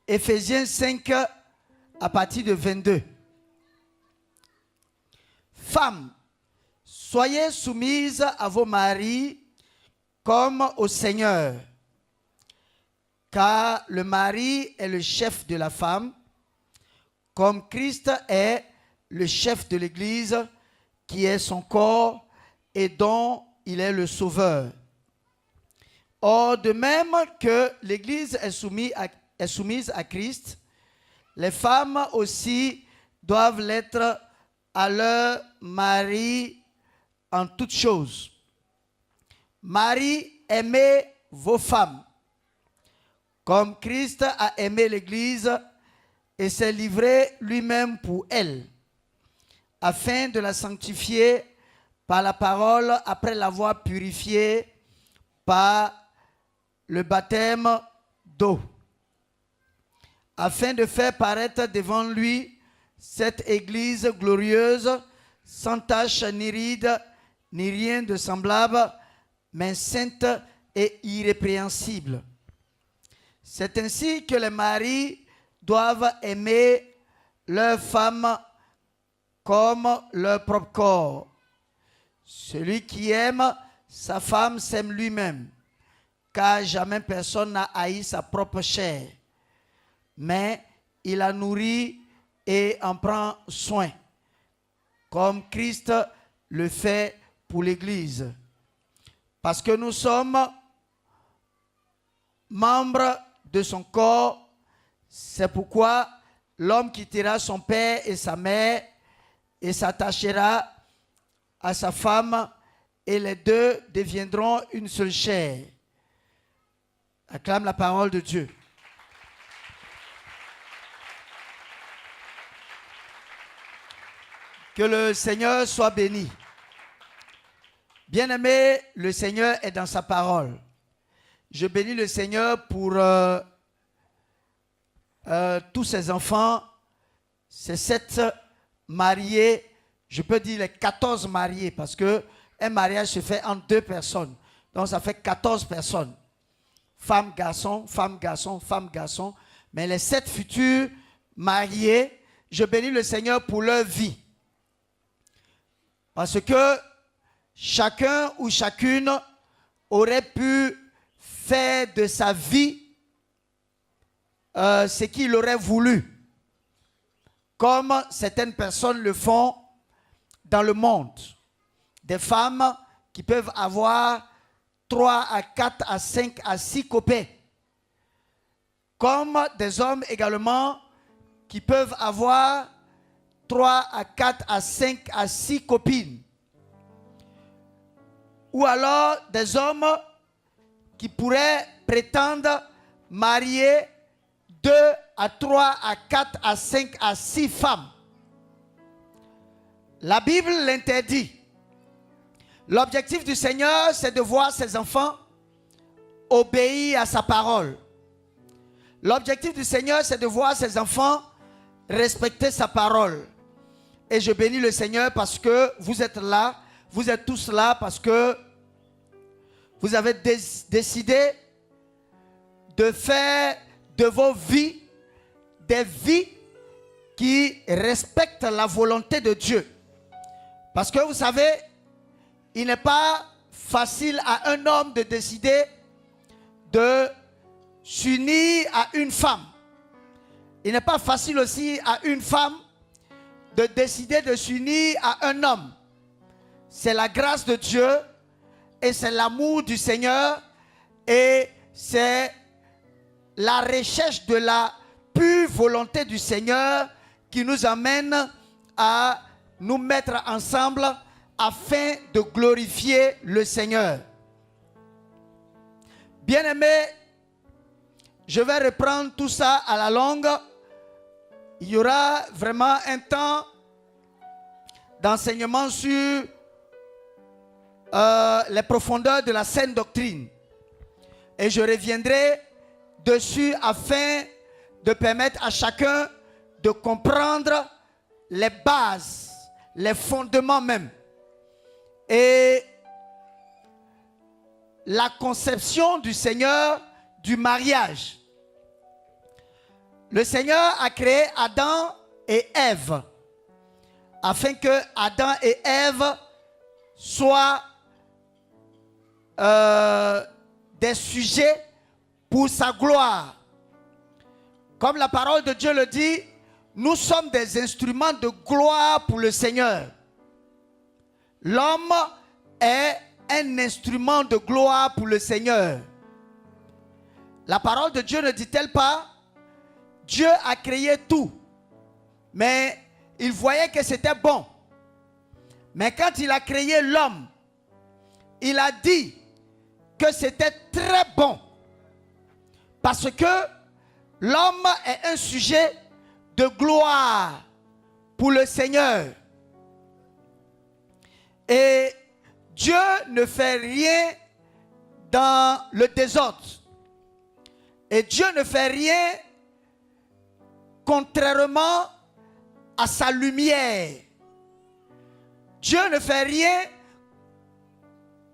Éphésiens 5 à partir de 22. Femmes, soyez soumises à vos maris comme au Seigneur, car le mari est le chef de la femme, comme Christ est le chef de l'Église, qui est son corps et dont il est le sauveur. Or, de même que l'Église est soumise à Christ, les femmes aussi doivent l'être à leur mari en toutes choses. Maris, aimez vos femmes, comme Christ a aimé l'Église et s'est livré lui-même pour elle, afin de la sanctifier par la parole après l'avoir purifiée par le baptême d'eau, afin de faire paraître devant lui cette Église glorieuse, sans tache ni ride, ni rien de semblable, mais sainte et irrépréhensible. C'est ainsi que les maris doivent aimer leurs femmes comme leur propre corps. Celui qui aime sa femme s'aime lui-même, car jamais personne n'a haï sa propre chair, mais il la nourrit et en prend soin, comme Christ le fait pour l'Église. Parce que nous sommes membres de son corps, c'est pourquoi l'homme quittera son père et sa mère et s'attachera à sa femme, et les deux deviendront une seule chair. Acclame la parole de Dieu. Que le Seigneur soit béni. Bien-aimé, le Seigneur est dans sa parole. Je bénis le Seigneur pour tous ses enfants, ces 7 mariés, je peux dire les 14 mariés, parce qu'un mariage se fait entre 2 personnes. Donc ça fait 14 personnes. Femme, garçon, femme, garçon, femme, garçon. Mais les 7 futurs mariés, je bénis le Seigneur pour leur vie. Parce que chacun ou chacune aurait pu faire de sa vie ce qu'il aurait voulu, comme certaines personnes le font dans le monde. Des femmes qui peuvent avoir 3 à 4 à 5 à 6 copains, comme des hommes également qui peuvent avoir 3 à 4 à 5 à 6 copines. Ou alors des hommes qui pourraient prétendre marier 2 à 3 à 4 à 5 à 6 femmes. La Bible l'interdit. L'objectif du Seigneur, c'est de voir ses enfants obéir à sa parole. L'objectif du Seigneur, c'est de voir ses enfants respecter sa parole. Et je bénis le Seigneur parce que vous êtes là, vous êtes tous là parce que vous avez décidé de faire de vos vies des vies qui respectent la volonté de Dieu. Parce que vous savez, il n'est pas facile à un homme de décider de s'unir à une femme. Il n'est pas facile aussi à une femme de décider de s'unir à un homme. C'est la grâce de Dieu et c'est l'amour du Seigneur et c'est la recherche de la pure volonté du Seigneur qui nous amène à nous mettre ensemble afin de glorifier le Seigneur. Bien-aimés, je vais reprendre tout ça à la longue. Il y aura vraiment un temps d'enseignement sur les profondeurs de la saine doctrine. Et je reviendrai dessus afin de permettre à chacun de comprendre les bases, les fondements même. Et la conception du Seigneur du mariage. Le Seigneur a créé Adam et Ève afin que Adam et Ève soient des sujets pour sa gloire. Comme la parole de Dieu le dit, nous sommes des instruments de gloire pour le Seigneur. L'homme est un instrument de gloire pour le Seigneur. La parole de Dieu ne dit-elle pas, Dieu a créé tout, mais il voyait que c'était bon. Mais quand il a créé l'homme, il a dit que c'était très bon. Parce que l'homme est un sujet de gloire pour le Seigneur. Et Dieu ne fait rien dans le désordre. Et Dieu ne fait rien contrairement à sa lumière. Dieu ne fait rien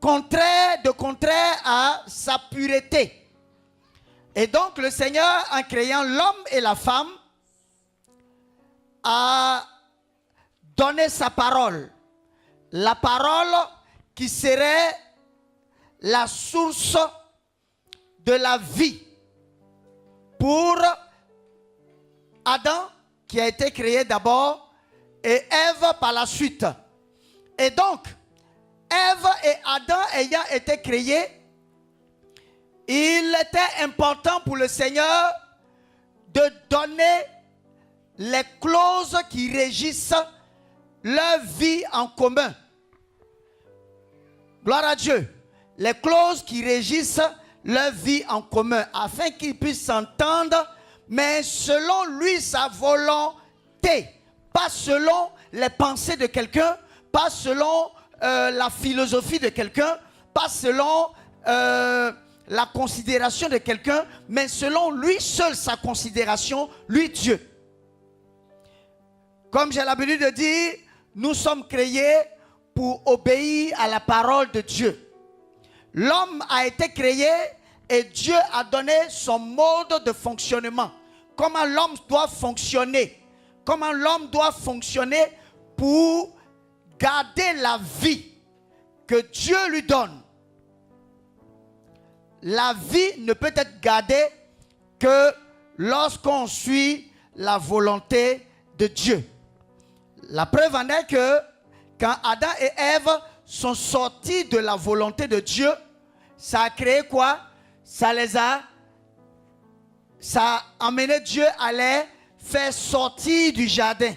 contraire à sa pureté. Et donc le Seigneur, en créant l'homme et la femme, a donné sa parole. La parole qui serait la source de la vie pour Adam, qui a été créé d'abord, et Ève par la suite. Et donc, Ève et Adam ayant été créés, il était important pour le Seigneur de donner les clauses qui régissent leur vie en commun. Gloire à Dieu. Les clauses qui régissent leur vie en commun, afin qu'ils puissent s'entendre, mais selon lui, sa volonté. Pas selon les pensées de quelqu'un, pas selon la philosophie de quelqu'un, pas selon la considération de quelqu'un, mais selon lui seul, sa considération, lui Dieu. Comme j'ai l'habitude de dire, nous sommes créés pour obéir à la parole de Dieu. L'homme a été créé et Dieu a donné son mode de fonctionnement. Comment l'homme doit fonctionner. Comment l'homme doit fonctionner pour garder la vie que Dieu lui donne. La vie ne peut être gardée que lorsqu'on suit la volonté de Dieu. La preuve en est que quand Adam et Ève sont sortis de la volonté de Dieu, ça a créé quoi? Ça a amené Dieu à les faire sortir du jardin.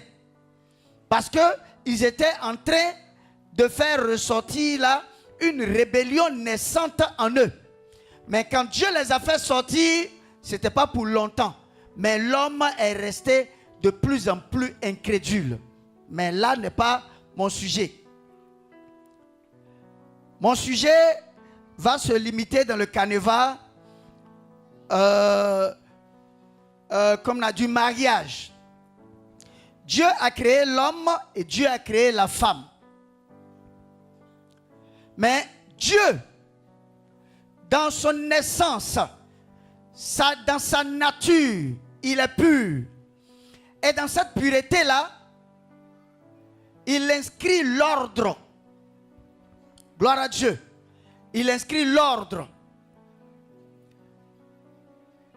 Parce qu'ils étaient en train de faire ressortir là une rébellion naissante en eux. Mais quand Dieu les a fait sortir, ce n'était pas pour longtemps. Mais l'homme est resté de plus en plus incrédule. Mais là n'est pas mon sujet. Mon sujet va se limiter dans le canevas comme on a du mariage. Dieu a créé l'homme et Dieu a créé la femme. Mais Dieu, dans son essence, dans sa nature, il est pur. Et dans cette pureté-là, il inscrit l'ordre. Gloire à Dieu. Il inscrit l'ordre.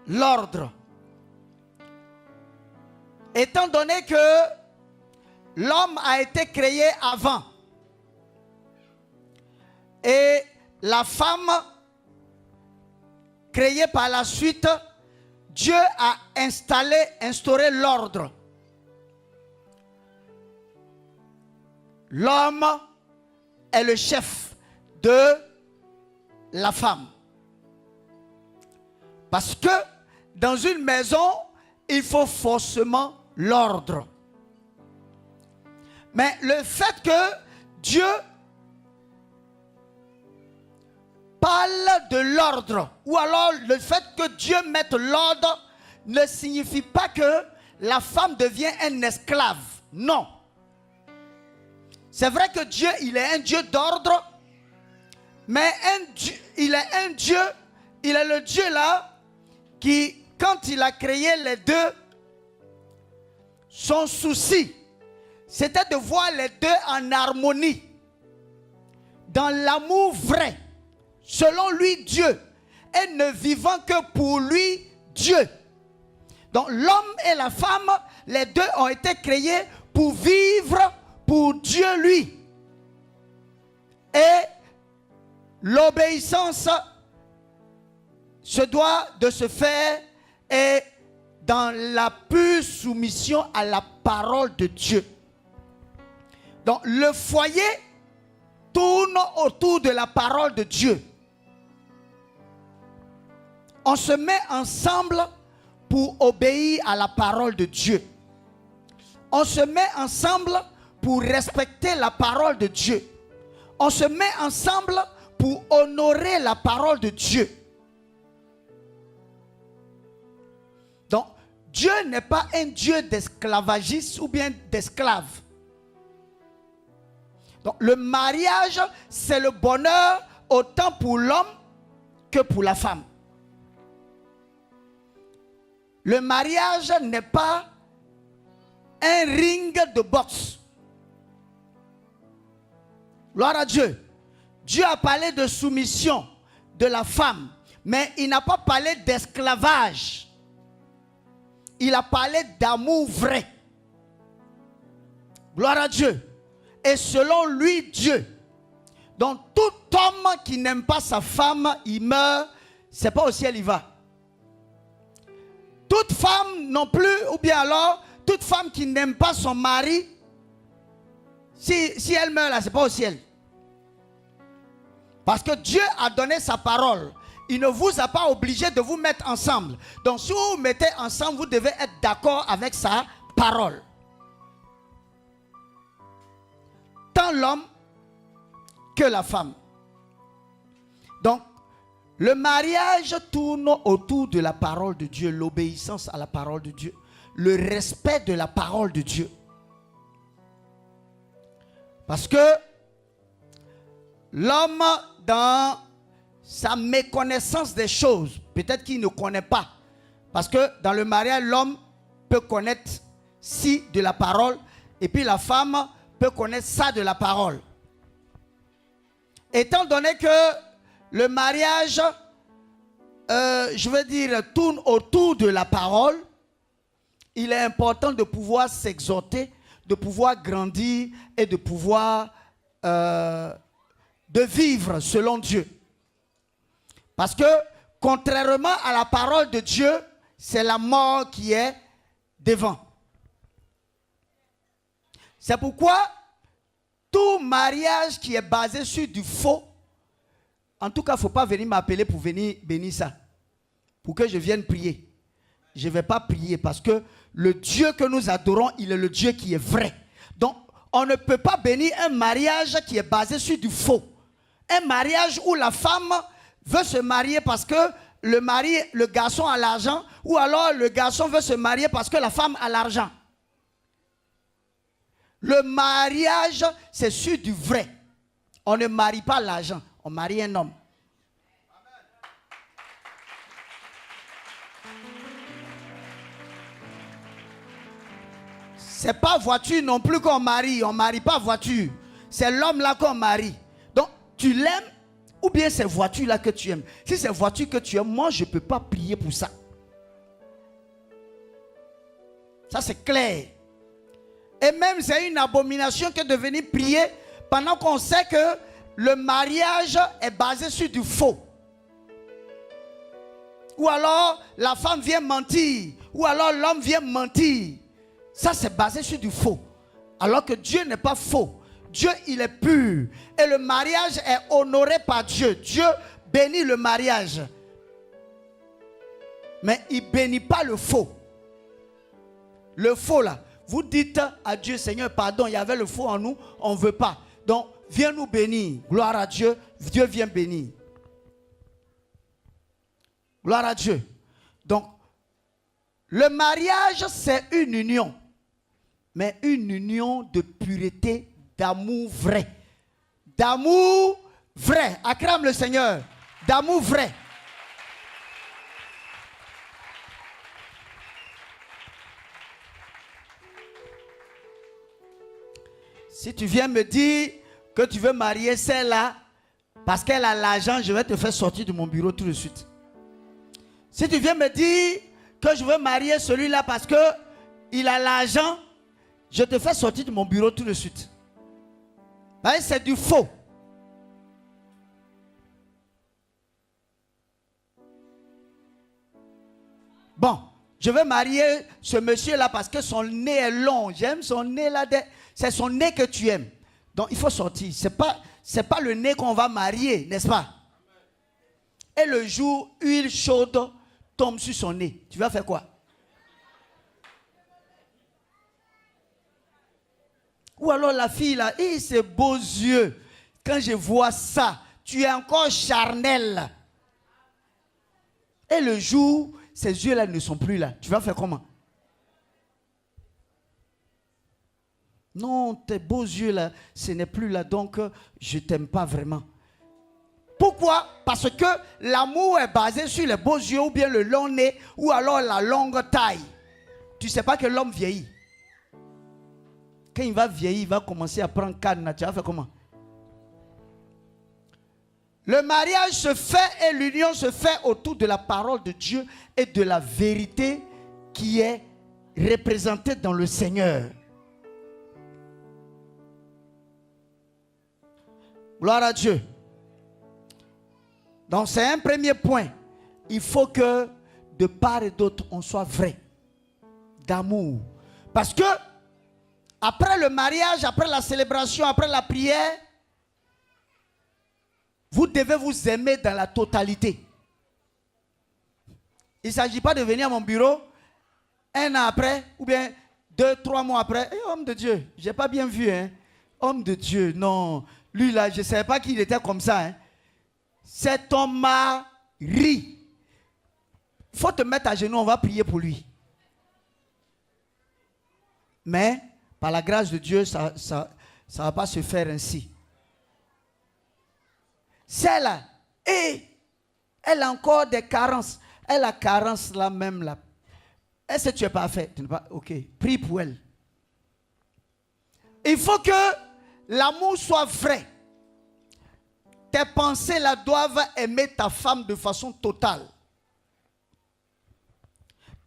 L'ordre. Étant donné que l'homme a été créé avant et la femme créée par la suite, Dieu a instauré l'ordre. L'homme est le chef de la femme. Parce que dans une maison, il faut forcément l'ordre. Mais le fait que Dieu parle de l'ordre, ou alors le fait que Dieu mette l'ordre, ne signifie pas que la femme devient un esclave. Non. C'est vrai que Dieu, il est un Dieu d'ordre, mais il est un Dieu, il est le Dieu là, qui, quand il a créé les deux son souci, c'était de voir les deux en harmonie, dans l'amour vrai, selon lui Dieu, et ne vivant que pour lui Dieu. Donc l'homme et la femme, les deux ont été créés pour vivre pour Dieu lui. Et l'obéissance se doit de se faire et dans la pure soumission à la parole de Dieu. Donc le foyer tourne autour de la parole de Dieu. On se met ensemble pour obéir à la parole de Dieu. On se met ensemble pour respecter la parole de Dieu. On se met ensemble pour honorer la parole de Dieu. Donc, Dieu n'est pas un Dieu d'esclavagiste ou bien d'esclave. Donc, le mariage, c'est le bonheur autant pour l'homme que pour la femme. Le mariage n'est pas un ring de boxe. Gloire à Dieu. Dieu a parlé de soumission de la femme, mais il n'a pas parlé d'esclavage. Il a parlé d'amour vrai. Gloire à Dieu. Et selon lui, Dieu. Donc tout homme qui n'aime pas sa femme, il meurt. C'est pas au ciel il va. Toute femme non plus, ou bien alors, toute femme qui n'aime pas son mari, si elle meurt là, c'est pas au ciel. Parce que Dieu a donné sa parole. Il ne vous a pas obligé de vous mettre ensemble. Donc si vous vous mettez ensemble, vous devez être d'accord avec sa parole. Tant l'homme que la femme. Donc, le mariage tourne autour de la parole de Dieu, l'obéissance à la parole de Dieu, le respect de la parole de Dieu. Parce que l'homme, dans sa méconnaissance des choses, peut-être qu'il ne connaît pas. Parce que dans le mariage, l'homme peut connaître ci de la parole, et puis la femme peut connaître ça de la parole. Étant donné que le mariage, je veux dire, tourne autour de la parole, il est important de pouvoir s'exhorter, de pouvoir grandir et de pouvoir de vivre selon Dieu. Parce que, contrairement à la parole de Dieu, c'est la mort qui est devant. C'est pourquoi tout mariage qui est basé sur du faux, en tout cas, il ne faut pas venir m'appeler pour venir bénir ça. Pour que je vienne prier. Je ne vais pas prier parce que le Dieu que nous adorons, il est le Dieu qui est vrai. Donc, on ne peut pas bénir un mariage qui est basé sur du faux. Un mariage où la femme veut se marier parce que le garçon a l'argent, ou alors le garçon veut se marier parce que la femme a l'argent. Le mariage, c'est sur du vrai. On ne marie pas l'argent, on marie un homme. C'est pas voiture non plus qu'on marie. On ne marie pas voiture. C'est l'homme là qu'on marie. Donc, tu l'aimes ou bien c'est voiture là que tu aimes. Si c'est voiture que tu aimes, moi, je ne peux pas prier pour ça. Ça, c'est clair. Et même, c'est une abomination que de venir prier pendant qu'on sait que le mariage est basé sur du faux. Ou alors, la femme vient mentir. Ou alors, l'homme vient mentir. Ça, c'est basé sur du faux. Alors que Dieu n'est pas faux. Dieu, il est pur. Et le mariage est honoré par Dieu. Dieu bénit le mariage. Mais il ne bénit pas le faux. Le faux là. Vous dites à Dieu, Seigneur, pardon, il y avait le faux en nous, on ne veut pas. Donc, viens nous bénir. Gloire à Dieu. Dieu vient bénir. Gloire à Dieu. Donc, le mariage, c'est une union. Mais une union de pureté, d'amour vrai. D'amour vrai. Acclame le Seigneur. D'amour vrai. Si tu viens me dire que tu veux marier celle-là, parce qu'elle a l'argent, je vais te faire sortir de mon bureau tout de suite. Si tu viens me dire que je veux marier celui-là parce qu'il a l'argent, je te fais sortir de mon bureau tout de suite. C'est du faux. Bon, je veux marier ce monsieur-là parce que son nez est long. J'aime son nez là. C'est son nez que tu aimes. Donc il faut sortir. C'est pas le nez qu'on va marier, n'est-ce pas? Et le jour, huile chaude tombe sur son nez. Tu vas faire quoi? Ou alors la fille là, ses beaux yeux. Quand je vois ça, tu es encore charnel. Et le jour, ces yeux-là ne sont plus là. Tu vas faire comment? Non, tes beaux yeux là, ce n'est plus là. Donc, je ne t'aime pas vraiment. Pourquoi? Parce que l'amour est basé sur les beaux yeux ou bien le long nez ou alors la longue taille. Tu ne sais pas que l'homme vieillit. Quand il va vieillir, il va commencer à prendre canne. Tu vas faire comment? Le mariage se fait et l'union se fait autour de la parole de Dieu et de la vérité qui est représentée dans le Seigneur. Gloire à Dieu. Donc c'est un premier point. Il faut que de part et d'autre, on soit vrai. D'amour. Parce que après le mariage, après la célébration, après la prière, vous devez vous aimer dans la totalité. Il ne s'agit pas de venir à mon bureau un an après, ou bien 2-3 mois après. Homme de Dieu, je n'ai pas bien vu. Hein? Homme de Dieu, non. Lui là, je ne savais pas qu'il était comme ça. Hein? C'est ton mari. Il faut te mettre à genoux, on va prier pour lui. Mais, par la grâce de Dieu, ça ne va pas se faire ainsi. Celle-là, elle a encore des carences. Elle a carence là même là. Est-ce que tu n'es pas fait? Ok, prie pour elle. Il faut que l'amour soit vrai. Tes pensées là doivent aimer ta femme de façon totale.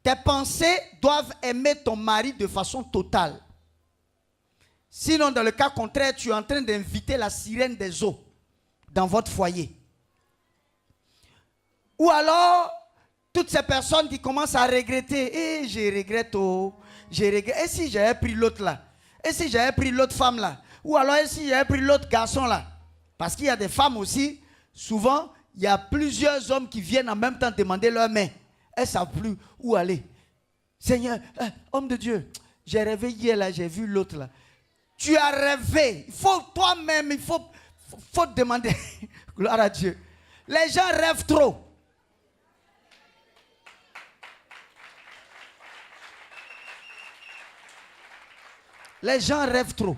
Tes pensées doivent aimer ton mari de façon totale. Sinon, dans le cas contraire, tu es en train d'inviter la sirène des eaux dans votre foyer. Ou alors, toutes ces personnes qui commencent à regretter. Je regrette, je regrette. Et si j'avais pris l'autre là? Et si j'avais pris l'autre femme là? Ou alors, et si j'avais pris l'autre garçon là? Parce qu'il y a des femmes aussi, souvent, il y a plusieurs hommes qui viennent en même temps demander leur main. Elles ne savent plus où aller. Seigneur, homme de Dieu, j'ai rêvé hier là, j'ai vu l'autre là. Tu as rêvé. Il faut toi-même, il faut te demander. Gloire à Dieu. Les gens rêvent trop. Les gens rêvent trop.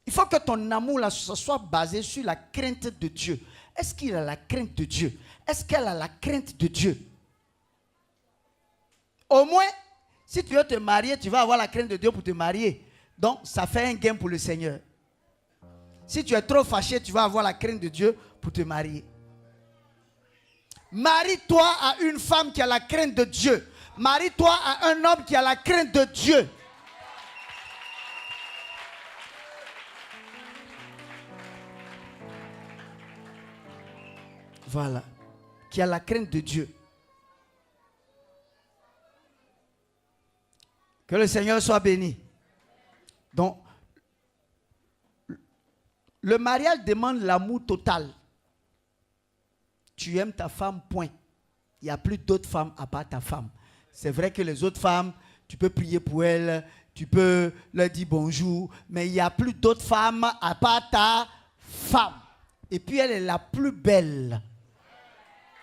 Il faut que ton amour là, soit basé sur la crainte de Dieu. Est-ce qu'il a la crainte de Dieu? Est-ce qu'elle a la crainte de Dieu? Au moins, si tu veux te marier, tu vas avoir la crainte de Dieu pour te marier. Donc, ça fait un gain pour le Seigneur. Si tu es trop fâché, tu vas avoir la crainte de Dieu pour te marier. Marie-toi à une femme qui a la crainte de Dieu. Marie-toi à un homme qui a la crainte de Dieu. Voilà. Qui a la crainte de Dieu. Que le Seigneur soit béni. Donc, le mariage demande l'amour total. Tu aimes ta femme, point. Il n'y a plus d'autres femmes à part ta femme. C'est vrai que les autres femmes, tu peux prier pour elles, tu peux leur dire bonjour, mais il n'y a plus d'autres femmes à part ta femme. Et puis elle est la plus belle.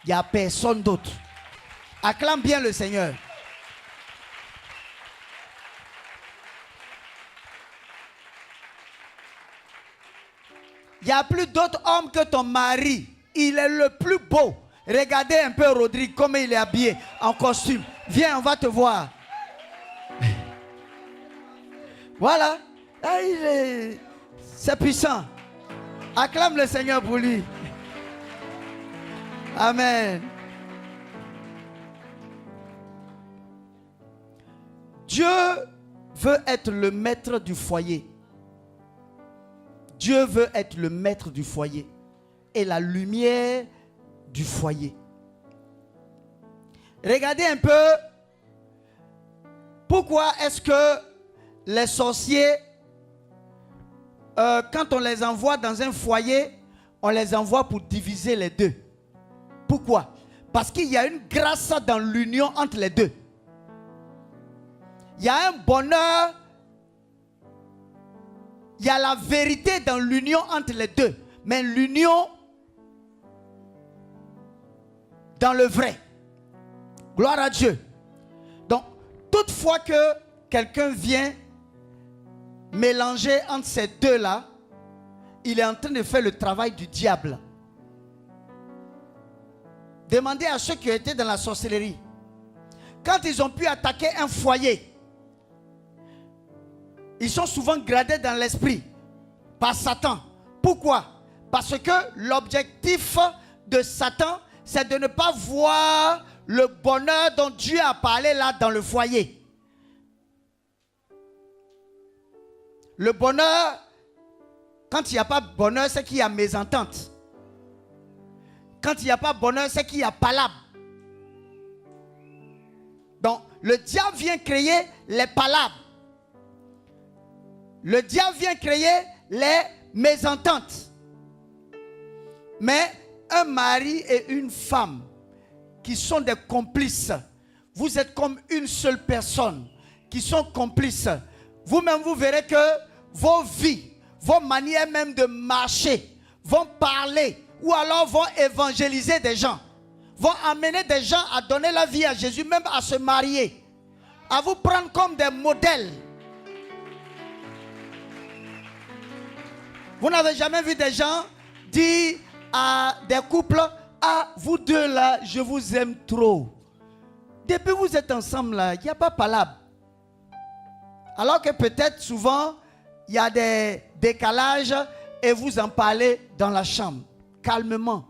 Il n'y a personne d'autre. Acclame bien le Seigneur. Il n'y a plus d'autre homme que ton mari. Il est le plus beau. Regardez un peu Rodrigue, comme il est habillé en costume. Viens, on va te voir. Voilà. Ah, c'est puissant. Acclame le Seigneur pour lui. Amen. Dieu veut être le maître du foyer. Dieu veut être le maître du foyer et la lumière du foyer. Regardez un peu pourquoi est-ce que les sorciers, quand on les envoie dans un foyer, on les envoie pour diviser les deux. Pourquoi? Parce qu'il y a une grâce dans l'union entre les deux. Il y a un bonheur, il y a la vérité dans l'union entre les deux. Mais l'union dans le vrai. Gloire à Dieu. Donc, toutefois que quelqu'un vient mélanger entre ces deux-là, il est en train de faire le travail du diable. Demandez à ceux qui ont été dans la sorcellerie. Quand ils ont pu attaquer un foyer, ils sont souvent gradés dans l'esprit par Satan. Pourquoi? Parce que l'objectif de Satan, c'est de ne pas voir le bonheur dont Dieu a parlé là dans le foyer. Le bonheur, quand il n'y a pas bonheur, c'est qu'il y a mésentente. Quand il n'y a pas bonheur, c'est qu'il y a palabre. Donc, le diable vient créer les palabres. Le diable vient créer les mésententes. Mais un mari et une femme qui sont des complices, vous êtes comme une seule personne, qui sont complices. Vous-même, vous verrez que vos vies, vos manières même de marcher, vont parler ou alors vont évangéliser des gens, vont amener des gens à donner la vie à Jésus, même à se marier, à vous prendre comme des modèles. Vous n'avez jamais vu des gens dire à des couples: ah, vous deux là, je vous aime trop. Depuis que vous êtes ensemble là, il n'y a pas palabre. Alors que peut-être souvent, il y a des décalages et vous en parlez dans la chambre, calmement,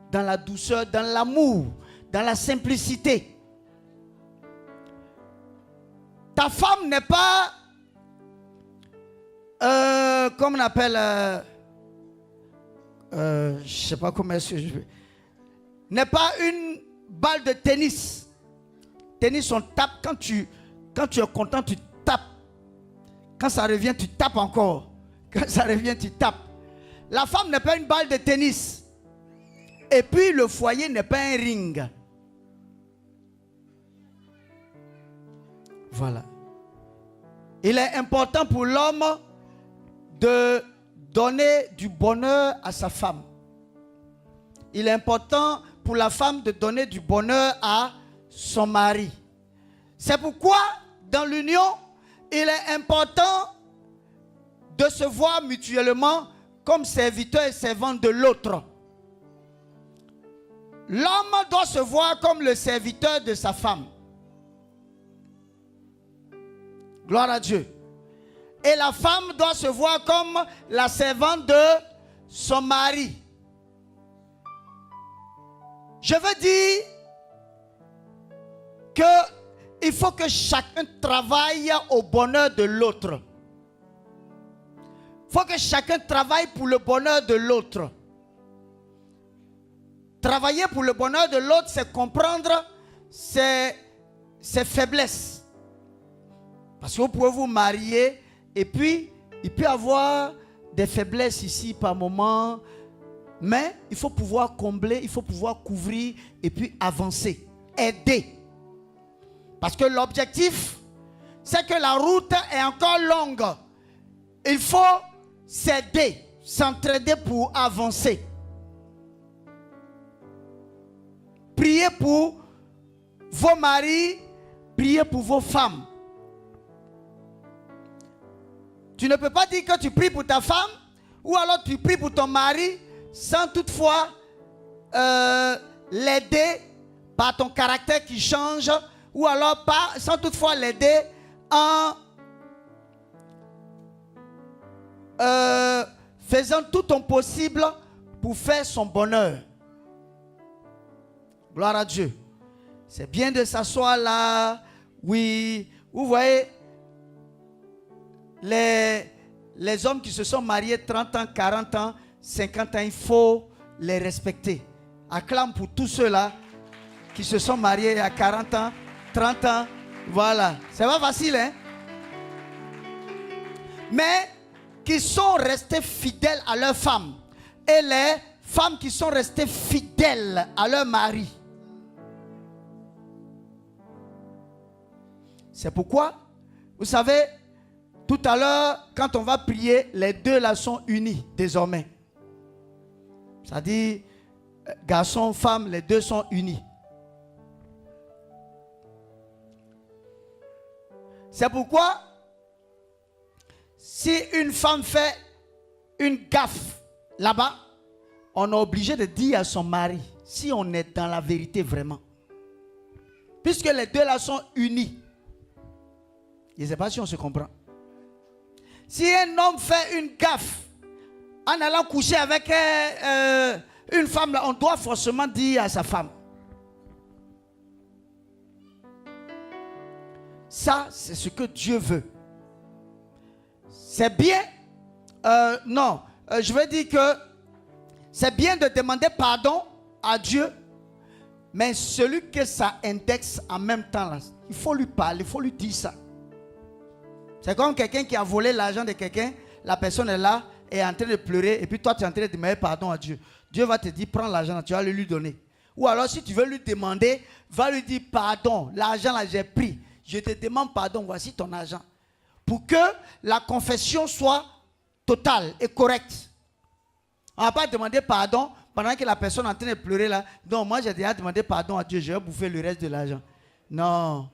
dans la douceur, dans l'amour, dans la simplicité. Ta femme n'est pas, comme on appelle, je ne sais pas comment est-ce que je veux, n'est pas une balle de tennis. Tennis, on tape, quand tu es content, tu tapes. Quand ça revient, tu tapes encore. Quand ça revient, tu tapes. La femme n'est pas une balle de tennis. Et puis le foyer n'est pas un ring. Voilà. Il est important pour l'homme de donner du bonheur à sa femme. Il est important pour la femme de donner du bonheur à son mari. C'est pourquoi dans l'union, il est important de se voir mutuellement comme serviteur et servante de l'autre. L'homme doit se voir comme le serviteur de sa femme. Gloire à Dieu. Et la femme doit se voir comme la servante de son mari. Je veux dire qu'il faut que chacun travaille au bonheur de l'autre. Il faut que chacun travaille pour le bonheur de l'autre. Travailler pour le bonheur de l'autre, c'est comprendre ses faiblesses. Parce que vous pouvez vous marier et puis il peut y avoir des faiblesses ici par moment. Mais il faut pouvoir combler, il faut pouvoir couvrir et puis avancer, aider. Parce que l'objectif, c'est que la route est encore longue. Il faut s'aider, s'entraider pour avancer. Priez pour vos maris, priez pour vos femmes. Tu ne peux pas dire que tu pries pour ta femme ou alors tu pries pour ton mari sans toutefois l'aider par ton caractère qui change ou alors sans toutefois l'aider en faisant tout ton possible pour faire son bonheur. Gloire à Dieu. C'est bien de s'asseoir là. Oui, vous voyez, les hommes qui se sont mariés 30 ans, 40 ans, 50 ans, il faut les respecter. Acclame pour tous ceux-là qui se sont mariés à 40 ans, 30 ans. Voilà. C'est pas facile, hein? Mais qui sont restés fidèles à leurs femmes. Et les femmes qui sont restées fidèles à leur mari. C'est pourquoi, vous savez, tout à l'heure, quand on va prier, les deux là sont unis désormais. C'est-à-dire, garçon, femme, les deux sont unis. C'est pourquoi, si une femme fait une gaffe là-bas, on est obligé de dire à son mari, si on est dans la vérité vraiment. Puisque les deux là sont unis. Je ne sais pas si on se comprend. Si un homme fait une gaffe en allant coucher avec une femme, on doit forcément dire à sa femme. Ça, c'est ce que Dieu veut. C'est bien. Je veux dire que c'est bien de demander pardon à Dieu, mais celui que ça indexe en même temps, là, il faut lui parler, il faut lui dire ça. C'est comme quelqu'un qui a volé l'argent de quelqu'un, la personne est là, et est en train de pleurer, et puis toi tu es en train de demander pardon à Dieu. Dieu va te dire, prends l'argent, tu vas le lui donner. Ou alors si tu veux lui demander, va lui dire, pardon, l'argent là j'ai pris, je te demande pardon, voici ton argent. Pour que la confession soit totale et correcte. On ne va pas demander pardon pendant que la personne est en train de pleurer là. Non, moi j'ai déjà demandé pardon à Dieu, je vais bouffer le reste de l'argent. Non.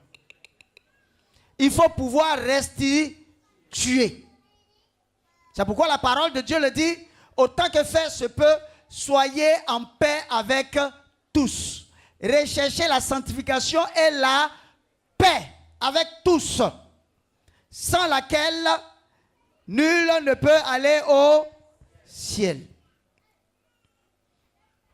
Il faut pouvoir restituer. C'est pourquoi la parole de Dieu le dit, autant que faire se peut, soyez en paix avec tous. Recherchez la sanctification et la paix avec tous, sans laquelle nul ne peut aller au ciel.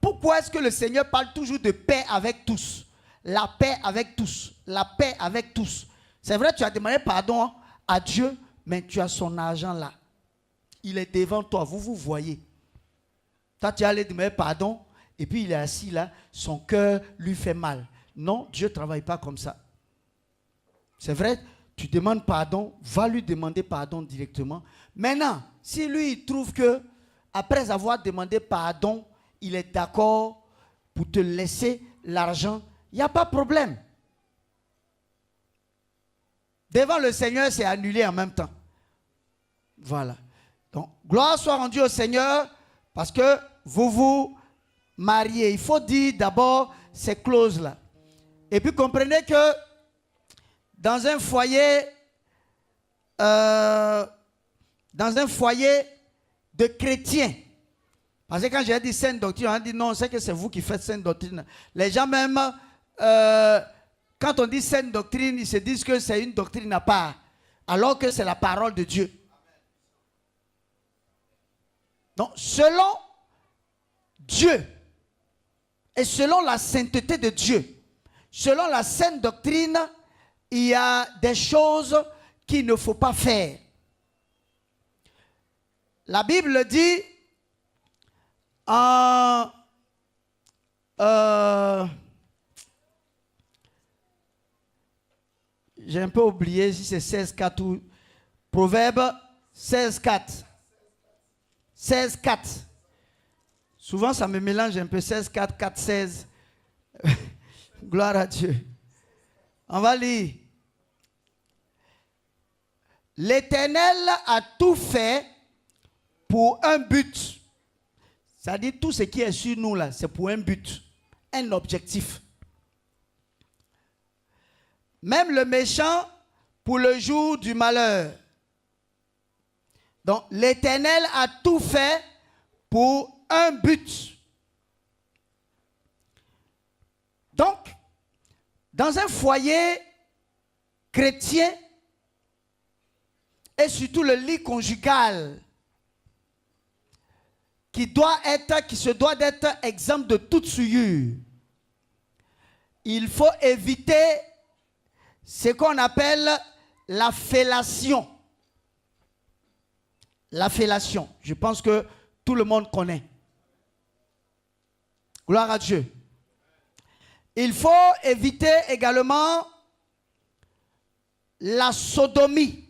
Pourquoi est-ce que le Seigneur parle toujours de paix avec tous? La paix avec tous, la paix avec tous. C'est vrai, tu as demandé pardon à Dieu, mais tu as son argent là. Il est devant toi, vous vous voyez. Toi, tu as allé demander pardon, et puis il est assis là, son cœur lui fait mal. Non, Dieu ne travaille pas comme ça. C'est vrai, tu demandes pardon, va lui demander pardon directement. Maintenant, si lui, il trouve que, après avoir demandé pardon, il est d'accord pour te laisser l'argent, il n'y a pas de problème. Devant le Seigneur, c'est annulé en même temps. Voilà. Donc, gloire soit rendue au Seigneur parce que vous vous mariez. Il faut dire d'abord ces clauses-là. Et puis, comprenez que dans un foyer de chrétiens, parce que quand j'ai dit sainte doctrine, on a dit non, c'est que c'est vous qui faites sainte doctrine. Les gens même... quand on dit sainte doctrine, ils se disent que c'est une doctrine à part, alors que c'est la parole de Dieu. Donc, selon Dieu et selon la sainteté de Dieu, selon la sainte doctrine, il y a des choses qu'il ne faut pas faire. La Bible dit en... j'ai un peu oublié si c'est 16,4 ou Proverbe 16,4. 16,4. Souvent, ça me mélange un peu 16,4, 4,16. Gloire à Dieu. On va lire. L'Éternel a tout fait pour un but. C'est-à-dire tout ce qui est sur nous là, c'est pour un but, un objectif. Même le méchant pour le jour du malheur. Donc, l'Éternel a tout fait pour un but. Donc, dans un foyer chrétien, et surtout le lit conjugal qui se doit d'être exempt de toute souillure. Il faut éviter ce qu'on appelle la fellation. La fellation, je pense que tout le monde connaît. Gloire à Dieu. Il faut éviter également la sodomie.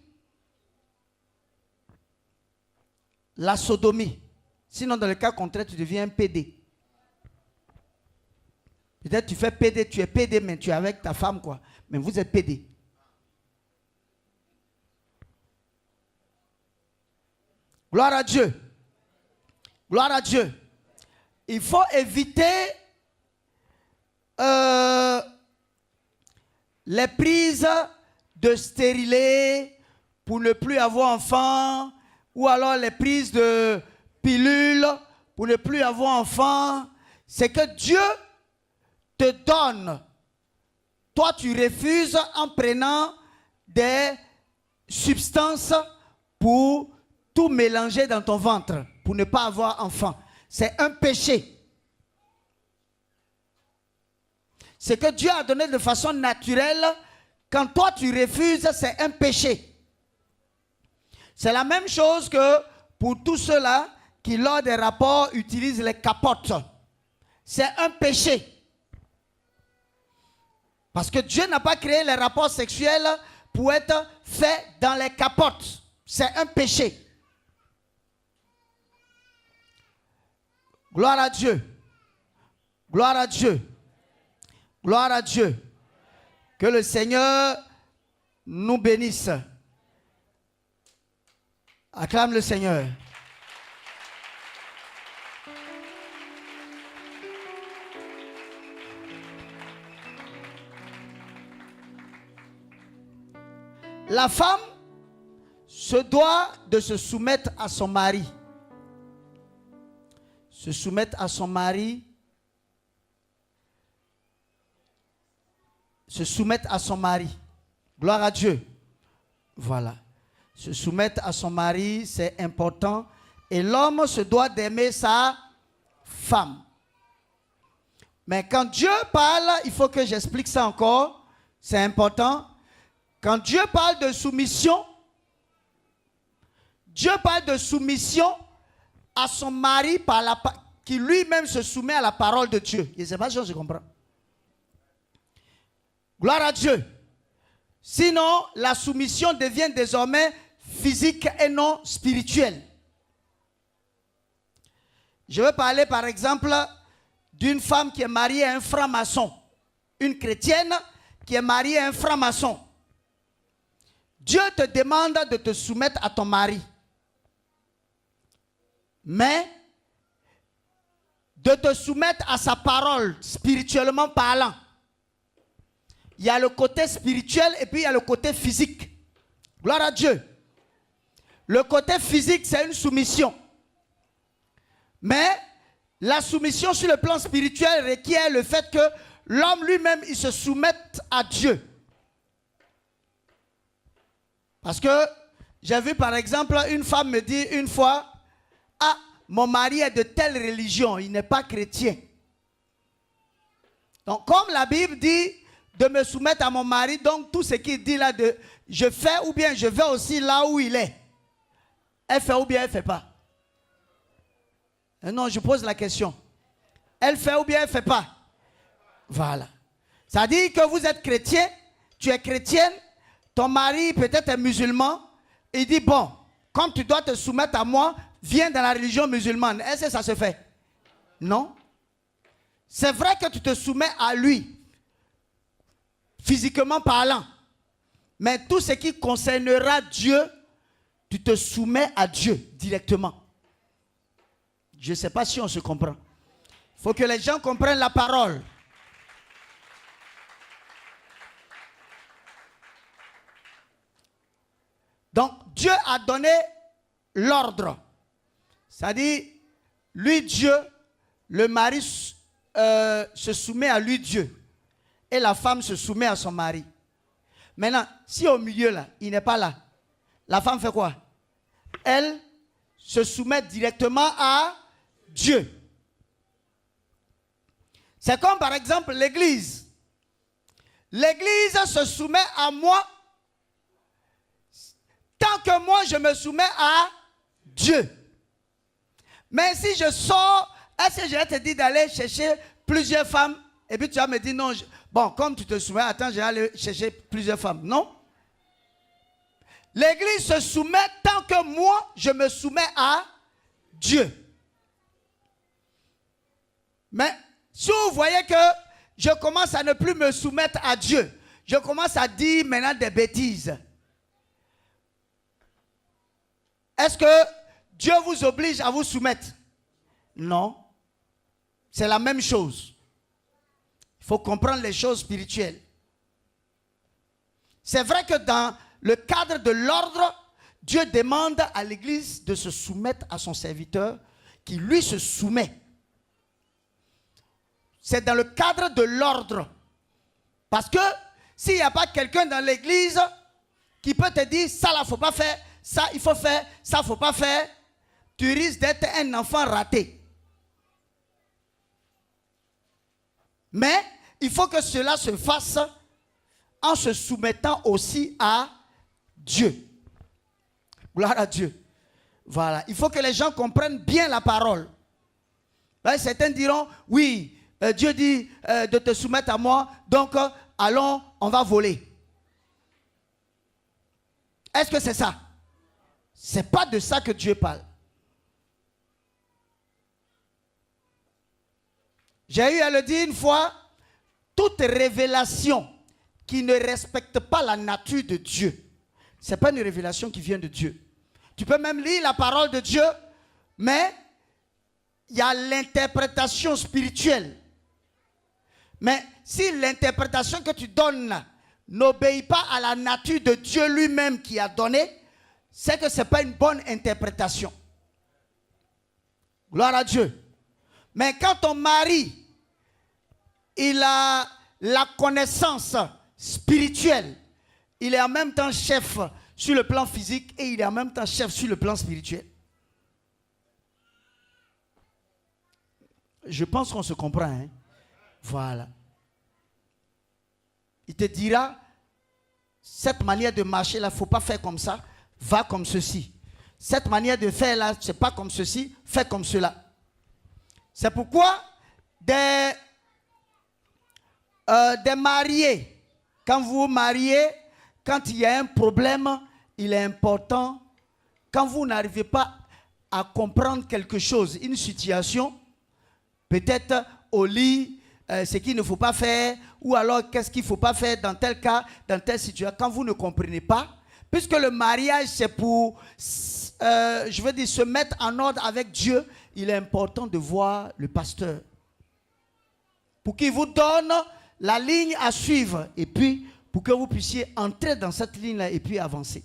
La sodomie. Sinon, dans le cas contraire, tu deviens un PD. Peut-être tu fais PD, tu es PD, mais tu es avec ta femme, quoi. Mais vous êtes PD. Gloire à Dieu. Gloire à Dieu. Il faut éviter les prises de stérilet pour ne plus avoir enfant, ou alors les prises de pilules pour ne plus avoir enfant. C'est que Dieu te donne. Toi, tu refuses en prenant des substances pour tout mélanger dans ton ventre, pour ne pas avoir enfant. C'est un péché. C'est que Dieu a donné de façon naturelle. Quand toi tu refuses, c'est un péché. C'est la même chose que pour tous ceux-là qui, lors des rapports, utilisent les capotes. C'est un péché. Parce que Dieu n'a pas créé les rapports sexuels pour être faits dans les capotes. C'est un péché. Gloire à Dieu. Gloire à Dieu. Gloire à Dieu. Que le Seigneur nous bénisse. Acclame le Seigneur. La femme se doit de se soumettre à son mari. Se soumettre à son mari. Se soumettre à son mari. Gloire à Dieu. Voilà. Se soumettre à son mari, c'est important. Et l'homme se doit d'aimer sa femme. Mais quand Dieu parle, il faut que j'explique ça encore. C'est important. Quand Dieu parle de soumission, Dieu parle de soumission à son mari qui lui-même se soumet à la parole de Dieu. Je ne sais pas si je comprends. Gloire à Dieu. Sinon, la soumission devient désormais physique et non spirituelle. Je veux parler par exemple d'une femme qui est mariée à un franc-maçon. Une chrétienne qui est mariée à un franc-maçon. Dieu te demande de te soumettre à ton mari. Mais de te soumettre à sa parole, spirituellement parlant. Il y a le côté spirituel et puis il y a le côté physique. Gloire à Dieu. Le côté physique, c'est une soumission. Mais la soumission sur le plan spirituel requiert le fait que l'homme lui-même, il se soumette à Dieu. Parce que j'ai vu par exemple une femme me dire une fois, « Ah, mon mari est de telle religion, il n'est pas chrétien. » Donc comme la Bible dit de me soumettre à mon mari, donc tout ce qu'il dit là, je fais ou bien je vais aussi là où il est. Elle fait ou bien elle ne fait pas? Non, je pose la question. Elle fait ou bien elle ne fait pas? Voilà. Ça dit que vous êtes chrétien, tu es chrétienne, ton mari peut-être est musulman, il dit bon, comme tu dois te soumettre à moi, viens dans la religion musulmane. Est-ce que ça se fait? Non. C'est vrai que tu te soumets à lui, physiquement parlant. Mais tout ce qui concernera Dieu, tu te soumets à Dieu directement. Je ne sais pas si on se comprend. Il faut que les gens comprennent la parole. Donc, Dieu a donné l'ordre. C'est-à-dire, lui, Dieu, le mari se soumet à lui, Dieu. Et la femme se soumet à son mari. Maintenant, si au milieu, là, il n'est pas là, la femme fait quoi? Elle se soumet directement à Dieu. C'est comme par exemple l'Église. L'Église se soumet à moi tant que moi je me soumets à Dieu. Mais si je sors, est-ce que je vais te dire d'aller chercher plusieurs femmes et puis tu vas me dire non, bon, comme tu te soumets, attends, je vais aller chercher plusieurs femmes. Non. L'Église se soumet tant que moi je me soumets à Dieu. Mais si vous voyez que je commence à ne plus me soumettre à Dieu, je commence à dire maintenant des bêtises. Est-ce que Dieu vous oblige à vous soumettre? Non. C'est la même chose. Il faut comprendre les choses spirituelles. C'est vrai que dans le cadre de l'ordre, Dieu demande à l'Église de se soumettre à son serviteur qui lui se soumet. C'est dans le cadre de l'ordre. Parce que s'il n'y a pas quelqu'un dans l'église qui peut te dire ça là, il ne faut pas faire, ça il faut faire, ça il ne faut pas faire, tu risques d'être un enfant raté. Mais il faut que cela se fasse en se soumettant aussi à Dieu. Gloire à Dieu. Voilà. Il faut que les gens comprennent bien la parole. Là, certains diront, oui, Dieu dit de te soumettre à moi, donc allons, on va voler. Est-ce que c'est ça? Ce n'est pas de ça que Dieu parle. J'ai eu à le dire une fois, toute révélation qui ne respecte pas la nature de Dieu, ce n'est pas une révélation qui vient de Dieu. Tu peux même lire la parole de Dieu, mais il y a l'interprétation spirituelle. Mais si l'interprétation que tu donnes n'obéit pas à la nature de Dieu lui-même qui a donné, c'est que ce n'est pas une bonne interprétation. Gloire à Dieu. Mais quand ton mari, il a la connaissance spirituelle, il est en même temps chef sur le plan physique et il est en même temps chef sur le plan spirituel. Je pense qu'on se comprend, hein? Voilà. Il te dira, cette manière de marcher là, il ne faut pas faire comme ça, va comme ceci. Cette manière de faire là, ce n'est pas comme ceci, fais comme cela. C'est pourquoi des mariés, quand vous vous mariez, quand il y a un problème, il est important, quand vous n'arrivez pas à comprendre quelque chose, une situation, peut-être au lit, ce qu'il ne faut pas faire, ou alors qu'est-ce qu'il ne faut pas faire dans tel cas, dans telle situation. Quand vous ne comprenez pas, puisque le mariage c'est pour, je veux dire, se mettre en ordre avec Dieu, il est important de voir le pasteur. Pour qu'il vous donne la ligne à suivre, et puis pour que vous puissiez entrer dans cette ligne-là et puis avancer.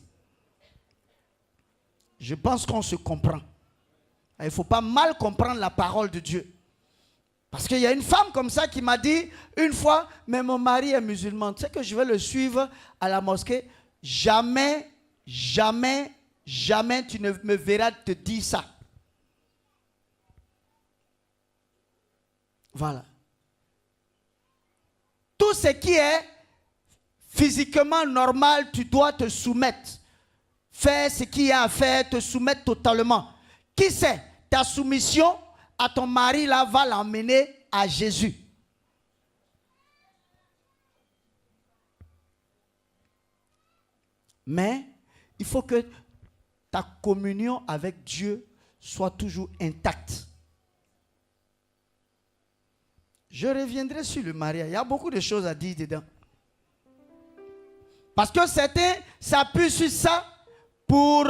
Je pense qu'on se comprend. Il ne faut pas mal comprendre la parole de Dieu. Parce qu'il y a une femme comme ça qui m'a dit une fois, mais mon mari est musulman, tu sais que je vais le suivre à la mosquée. Jamais, jamais, jamais tu ne me verras te dire ça. Voilà. Tout ce qui est physiquement normal, tu dois te soumettre. Faire ce qu'il y a à faire, te soumettre totalement. Qui sait, ta soumission à ton mari là va l'emmener à Jésus. Mais il faut que ta communion avec Dieu soit toujours intacte. Je reviendrai sur le mariage. Il y a beaucoup de choses à dire dedans. Parce que certains s'appuient sur ça pour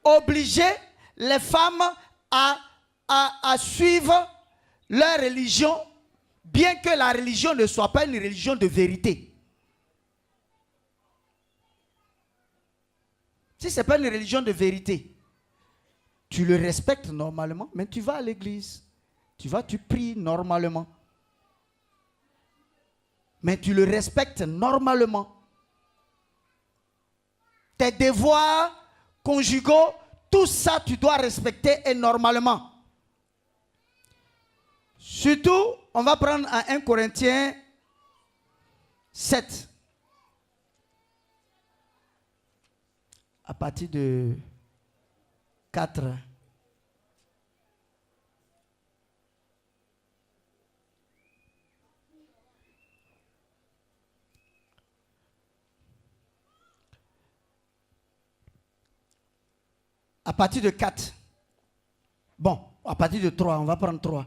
obliger les femmes à suivre leur religion, bien que la religion ne soit pas une religion de vérité. Si ce n'est pas une religion de vérité, tu le respectes normalement, mais tu vas à l'église. Tu pries normalement. Mais tu le respectes normalement. Tes devoirs conjugaux, tout ça tu dois respecter et normalement. Surtout, on va prendre un 1 Corinthiens 7. À partir de 4. À partir de 4. Bon, à partir de 3, on va prendre 3.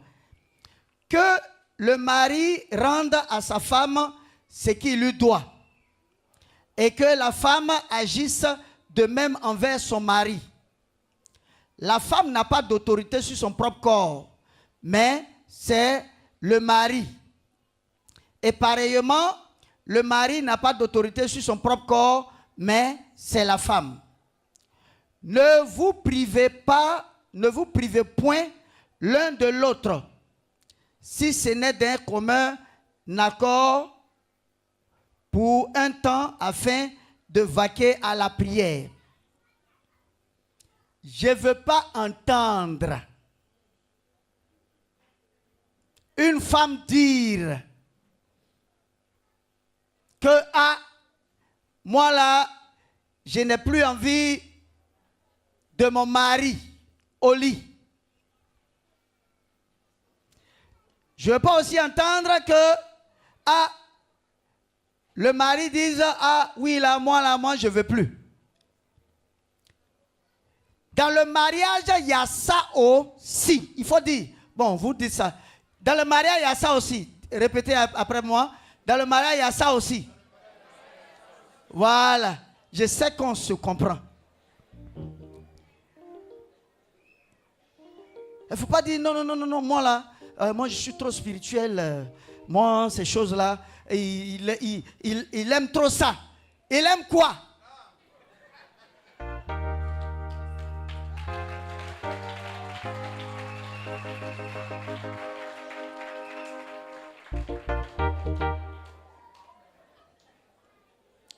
Que le mari rende à sa femme ce qu'il lui doit. Et que la femme agisse de même envers son mari. La femme n'a pas d'autorité sur son propre corps, mais c'est le mari. Et pareillement, le mari n'a pas d'autorité sur son propre corps, mais c'est la femme. Ne vous privez point l'un de l'autre, si ce n'est d'un commun accord pour un temps afin de vaquer à la prière. Je ne veux pas entendre une femme dire que moi là, je n'ai plus envie de mon mari au lit. Je ne veux pas aussi entendre que le mari dise oui là moi je ne veux plus. Dans le mariage, il y a ça aussi. Il faut dire, bon, vous dites ça. Dans le mariage, il y a ça aussi. Répétez après moi. Dans le mariage, il y a ça aussi. Voilà. Je sais qu'on se comprend. Il ne faut pas dire non, moi là, moi je suis trop spirituel. Moi, ces choses-là, il aime trop ça. Il aime quoi?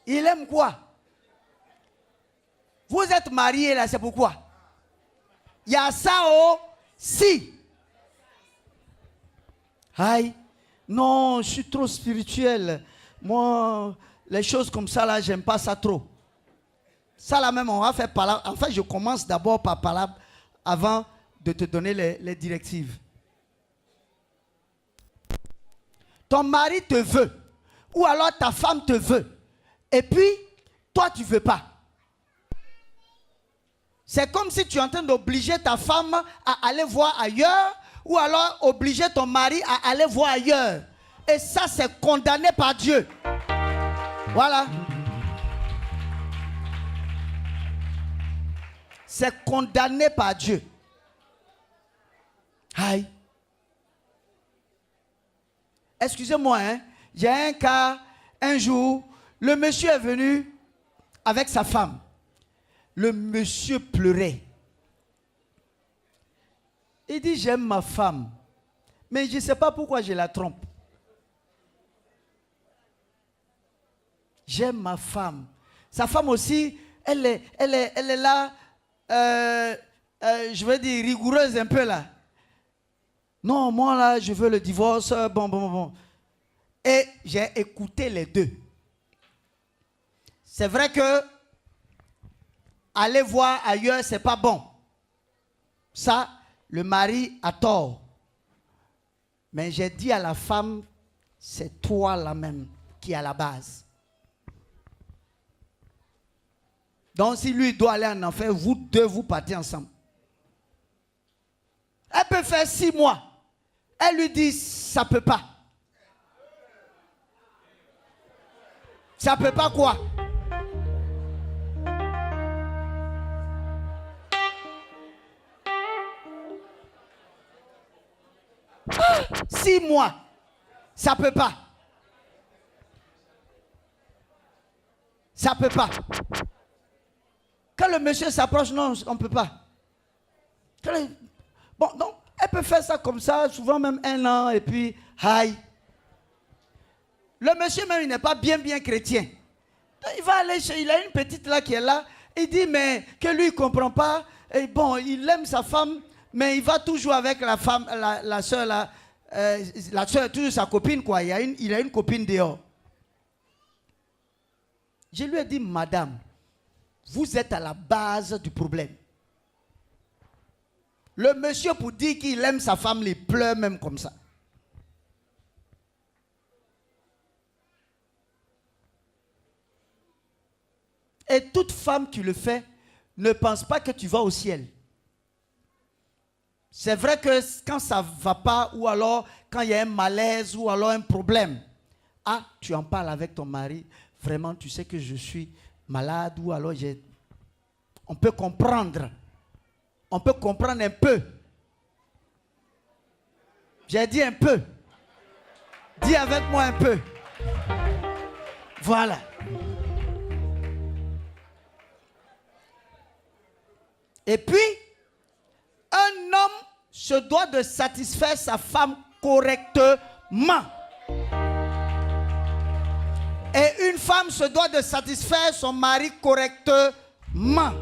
Il aime quoi? Vous êtes mariés là, c'est pourquoi? Il y a ça aussi. Aïe, non, je suis trop spirituel. Moi, les choses comme ça là, j'aime pas ça trop. Ça là même, on va faire palabre. En fait, je commence d'abord par palabre avant de te donner les directives. Ton mari te veut, ou alors ta femme te veut, et puis toi tu ne veux pas. C'est comme si tu es en train d'obliger ta femme à aller voir ailleurs, ou alors obliger ton mari à aller voir ailleurs. Et ça, c'est condamné par Dieu. Voilà. C'est condamné par Dieu. Aïe. Excusez-moi, hein. Il y a un cas, un jour, le monsieur est venu avec sa femme. Le monsieur pleurait. Il dit, j'aime ma femme, mais je ne sais pas pourquoi je la trompe. J'aime ma femme. Sa femme aussi, elle est là, je veux dire, rigoureuse un peu là. Non, moi là, je veux le divorce, bon. Et j'ai écouté les deux. C'est vrai que aller voir ailleurs, c'est pas bon. Ça, le mari a tort. Mais j'ai dit à la femme, c'est toi la même qui est à la base. Donc si lui doit aller en enfer, vous deux, vous partez ensemble. Elle peut faire 6 mois. Elle lui dit, ça peut pas. Ça peut pas quoi? Ah, 6 mois. Ça peut pas. Ça peut pas. Quand le monsieur s'approche, non, on ne peut pas. Bon, donc, elle peut faire ça comme ça, souvent même 1 an, et puis, aïe. Le monsieur même, il n'est pas bien chrétien. Donc, il va aller il a une petite là qui est là, il dit, mais que lui, il ne comprend pas. Et bon, il aime sa femme, mais il va toujours avec la femme, la soeur là, la soeur est toujours sa copine, quoi. Il a une copine dehors. Je lui ai dit, madame, vous êtes à la base du problème. Le monsieur, pour dire qu'il aime sa femme, il pleure même comme ça. Et toute femme qui le fait, ne pense pas que tu vas au ciel. C'est vrai que quand ça ne va pas, ou alors quand il y a un malaise, ou alors un problème, ah, tu en parles avec ton mari, vraiment tu sais que je suis malade, ou alors on peut comprendre. On peut comprendre un peu. J'ai dit un peu. Dis avec moi un peu. Voilà. Et puis, un homme se doit de satisfaire sa femme correctement. Et une femme se doit de satisfaire son mari correctement.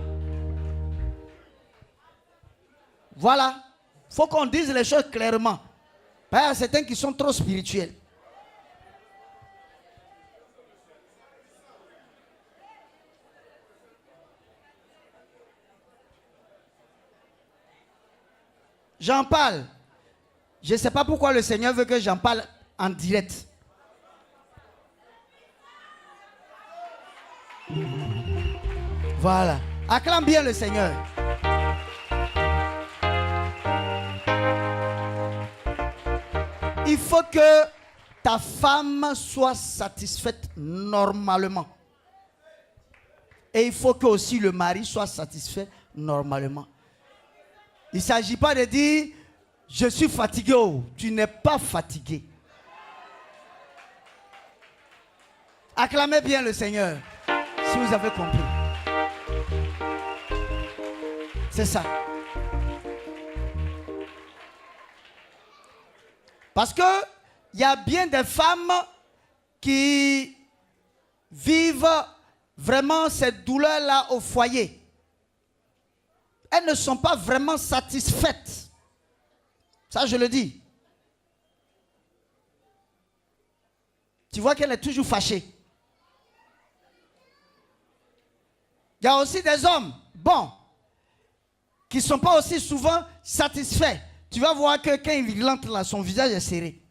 Voilà. Il faut qu'on dise les choses clairement. Il y a certains qui sont trop spirituels. J'en parle. Je ne sais pas pourquoi le Seigneur veut que j'en parle en direct. Voilà. Acclame bien le Seigneur. Il faut que ta femme soit satisfaite normalement. Et il faut que aussi le mari soit satisfait normalement. Il ne s'agit pas de dire, je suis fatigué. Oh, tu n'es pas fatigué. Acclamez bien le Seigneur, si vous avez compris. C'est ça. Parce que il y a bien des femmes qui vivent vraiment cette douleur-là au foyer. Elles ne sont pas vraiment satisfaites. Ça, je le dis. Tu vois qu'elle est toujours fâchée. Il y a aussi des hommes, bons, qui ne sont pas aussi souvent satisfaits. Tu vas voir que quand il rentre là, son visage est serré.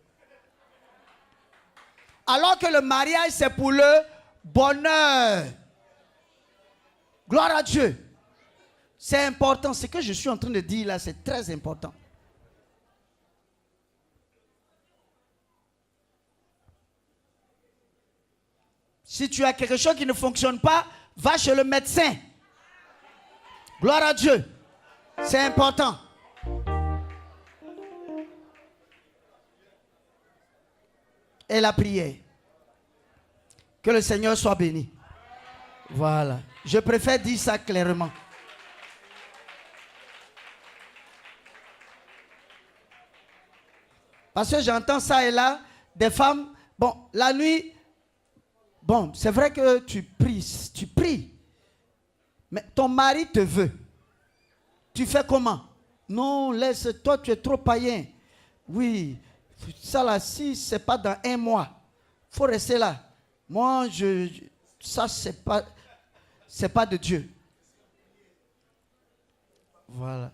Alors que le mariage, c'est pour le bonheur. Gloire à Dieu. C'est important. Ce que je suis en train de dire là, c'est très important. Si tu as quelque chose qui ne fonctionne pas, va chez le médecin. Gloire à Dieu. C'est important. Et la prière. Que le Seigneur soit béni. Voilà. Je préfère dire ça clairement. Parce que j'entends ça et là, des femmes, bon, la nuit, bon, c'est vrai que tu pries, mais ton mari te veut. Tu fais comment? Non, laisse-toi, tu es trop païen. Oui, ça là, si c'est pas dans un mois, il faut rester là. Moi, ça c'est pas de Dieu. Voilà.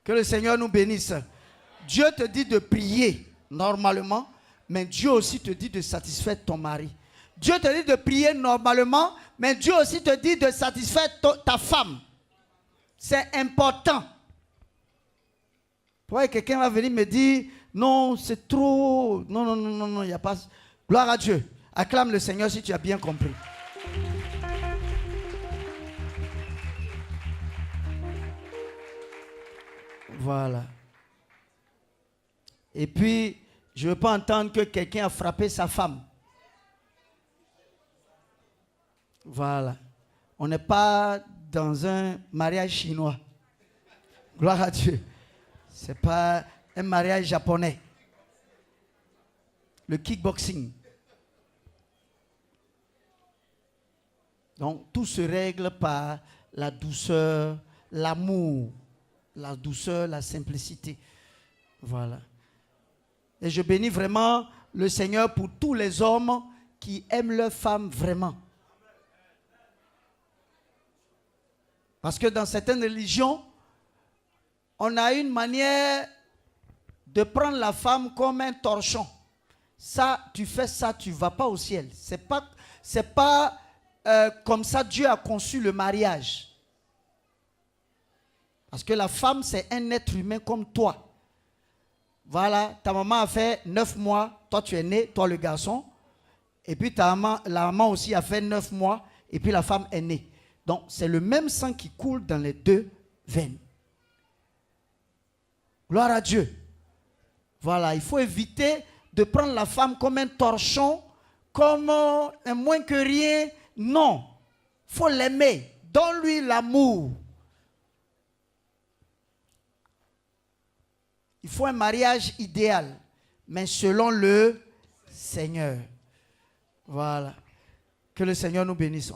Que le Seigneur nous bénisse. Dieu te dit de prier normalement, mais Dieu aussi te dit de satisfaire ton mari. Dieu te dit de prier normalement, mais Dieu aussi te dit de satisfaire ta femme. C'est important. Pour que quelqu'un va venir me dire, non, c'est trop. Non, il n'y a pas. Gloire à Dieu. Acclame le Seigneur si tu as bien compris. Voilà. Et puis, je ne veux pas entendre que quelqu'un a frappé sa femme. Voilà. On n'est pas dans un mariage chinois. Gloire à Dieu. Ce n'est pas un mariage japonais. Le kickboxing. Donc, tout se règle par la douceur, l'amour, la douceur, la simplicité. Voilà. Et je bénis vraiment le Seigneur pour tous les hommes qui aiment leur femme vraiment. Parce que dans certaines religions, on a une manière de prendre la femme comme un torchon. Ça, tu fais ça, tu ne vas pas au ciel. C'est pas comme ça Dieu a conçu le mariage. Parce que la femme, c'est un être humain comme toi. Voilà, ta maman a fait 9 mois, toi tu es né, toi le garçon. Et puis la maman aussi a fait 9 mois, et puis la femme est née. Donc c'est le même sang qui coule dans les deux veines. Gloire à Dieu. Voilà, il faut éviter de prendre la femme comme un torchon, comme un moins que rien. Non, il faut l'aimer. Donne-lui l'amour. Il faut un mariage idéal, mais selon le Seigneur. Voilà. Que le Seigneur nous bénisse.